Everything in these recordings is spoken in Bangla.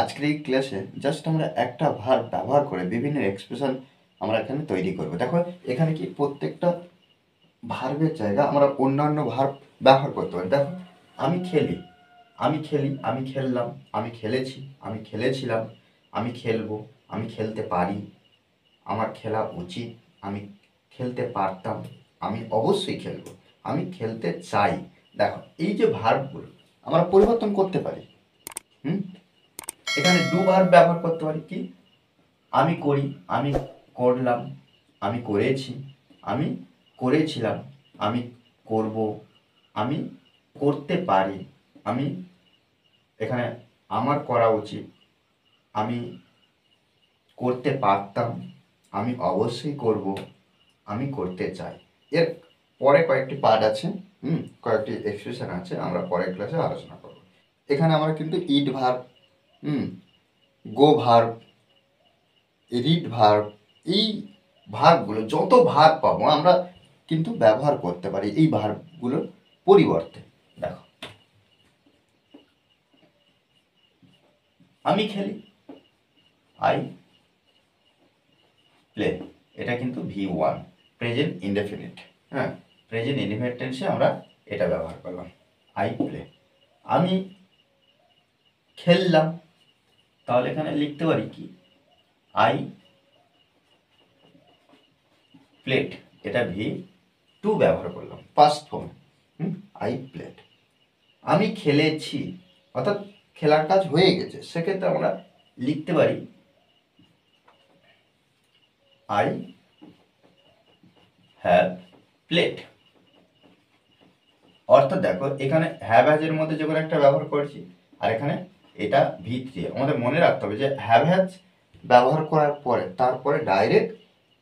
আজকের এই ক্লাসে জাস্ট আমরা একটা ভার্ব ব্যবহার করে বিভিন্ন এক্সপ্রেশন আমরা এখানে তৈরি করব। দেখো এখানে কি প্রত্যেকটা ভার্বের জায়গা আমরা অন্যান্য ভার্ব ব্যবহার করতে পারি। দেখো আমি খেলি, আমি খেলি, আমি খেললাম, আমি খেলেছি, আমি খেলেছিলাম, আমি খেলবো, আমি খেলতে পারি, আমার খেলা উচিত, আমি খেলতে পারতাম, আমি অবশ্যই খেলবো, আমি খেলতে চাই। দেখো এই যে ভার্বগুলো আমরা পরিবর্তন করতে পারি। এখানে ডু ভার্ব ব্যবহার করতে পারি। কি আমি করি, আমি করলাম, আমি করেছি, আমি করেছিলাম, আমি করব, আমি করতে পারি, আমি এখানে আমার করা উচিত, আমি করতে পারতাম, আমি অবশ্যই করব, আমি করতে চাই। এর পরে কয়েকটি পার্ট আছে, কয়েকটি এক্সপ্রেশন আছে, আমরা পরের ক্লাসে আলোচনা করব। এখানে আমরা কিন্তু ইট ভার্ব, গো ভার্ব, রিড ভার্ব, এই ভার্বগুলো যত ভার্ব পাবো আমরা কিন্তু ব্যবহার করতে পারি এই ভার্বগুলোর পরিবর্তে। দেখো আমি খেলি, আই প্লে, এটা কিন্তু V1 প্রেজেন্ট ইনডেফিনিট। হ্যাঁ, প্রেজেন্ট ইনডেফিনিট টেন্সে আমরা এটা ব্যবহার করলাম, আই প্লে। আমি খেললাম, তাহলে এখানে লিখতে পারি কি আই প্লেট, এটা V2 ব্যবহার করলাম পাস্ট ফর্ম, আই প্লেট। আমি খেলেছি, অর্থাৎ খেলার কাজ হয়ে গেছে, সেক্ষেত্রে আমরা লিখতে পারি আই হ্যাভ প্লেট। অর্থাৎ দেখো এখানে হ্যাভ হ্যাজের মধ্যে যখন একটা ব্যবহার করেছি আর এখানে এটা V3, আমাদের মনে রাখতে হবে যে হ্যাভ হ্যাজ ব্যবহার করার পরে তারপরে ডাইরেক্ট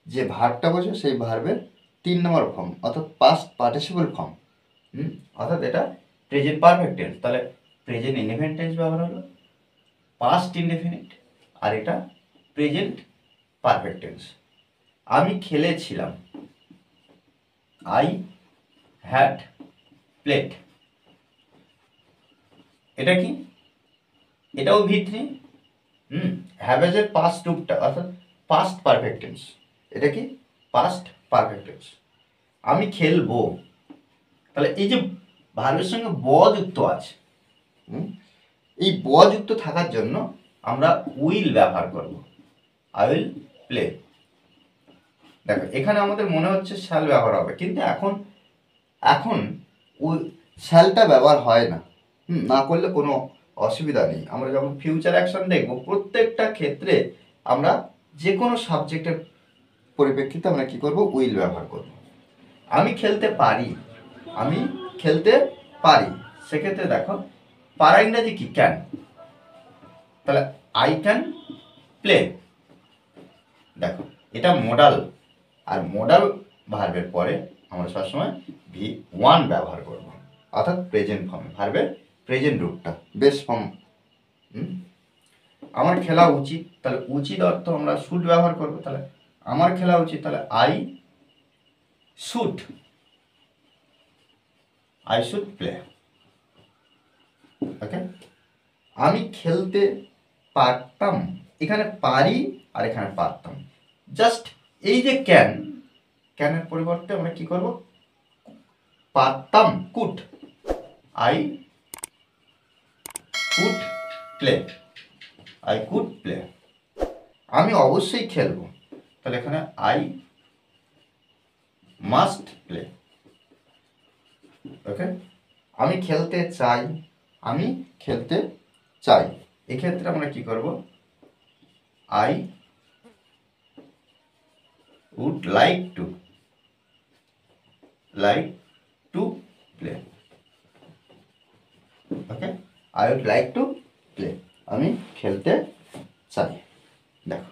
যে ভার্বটা বসে সেই ভার্বের 3 নম্বর ফর্ম অর্থাৎ পাস্ট পার্টিসিপল ফর্ম, অর্থাৎ এটা প্রেজেন্ট পারফেক্ট টেন্স। তাহলে প্রেজেন্ট ইনডেফিনিট টেন্স ব্যবহার হলো, পাস্ট ইনডেফিনিট, আর এটা প্রেজেন্ট পারফেক্ট টেন্স। আমি খেলেছিলাম, আই হ্যাড প্লেট, এটা কি এটাও V3, হ্যাভেজের পাস্ট রূপটা অর্থাৎ পাস্ট পারফেক্ট টেন্স, এটা কি পাস্ট পারফেক্ট টেন্স। আমি খেলবো, তাহলে এই যে ভার্বের সঙ্গে ব যুক্ত আছে, এই ব যুক্ত থাকার জন্য আমরা উইল ব্যবহার করব, আই উইল প্লে। দেখো এখানে আমাদের মনে হচ্ছে শ্যাল ব্যবহার হবে, কিন্তু এখন শ্যালটা ব্যবহার হয় না, না করলে কোনো অসুবিধা নেই। আমরা যখন ফিউচার অ্যাকশন দেখব প্রত্যেকটা ক্ষেত্রে আমরা যে কোনো সাবজেক্টের পরিপ্রেক্ষিতে আমরা কি করব, উইল ব্যবহার করব। আমি খেলতে পারি, আমি খেলতে পারি, সেক্ষেত্রে দেখো পারা ইংরাজি কি ক্যান, তাহলে আই ক্যান প্লে। দেখো এটা মডাল, আর মডাল ভার্বের পরে আমরা সবসময় V1 ব্যবহার করব, অর্থাৎ প্রেজেন্ট ফর্মে ভার্বের প্রেজেন্ট রূপটা বেস ফর্ম। আমার খেলা উচিত, তাহলে উচিত অর্থ আমরা শুড ব্যবহার করব, তাহলে আমার খেলা উচিত, তাহলে আই শুড প্লে। ওকে, আমি খেলতে পারতাম, এখানে পারি আর এখানে পারতাম, জাস্ট এই যে ক্যানের পরিবর্তে আমরা কি করব, পারতাম could, I could play, I could play. আমি অবশ্যই খেলবো, তাহলে এখানে আই মাস্ট প্লে। ওকে, আমি খেলতে চাই, আমি খেলতে চাই, এক্ষেত্রে আমরা কি করব, I would like to play. Okay, I would like to play, আমি খেলতে চাই। দেখো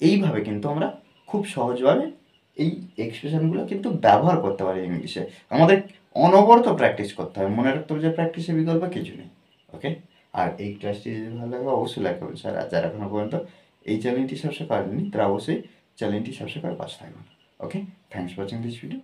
এইভাবে কিন্তু আমরা খুব সহজভাবে এই এক্সপ্রেশনগুলো কিন্তু ব্যবহার করতে পারি ইংলিশে। আমাদের অনবরত প্র্যাকটিস করতে হবে, মনে রাখতে হবে যে প্র্যাকটিসের বিকল্প কিছু নেই। ওকে, আর এই ক্লাসটি যদি ভালো লাগে অবশ্যই লাইক করবেন স্যার, আর যারা এখনো পর্যন্ত এই চ্যানেলটি সাবস্ক্রাইব করেননি তারা অবশ্যই চ্যানেলটি সাবস্ক্রাইব করে পাশে থাকবেন। Okay, thanks for watching this video.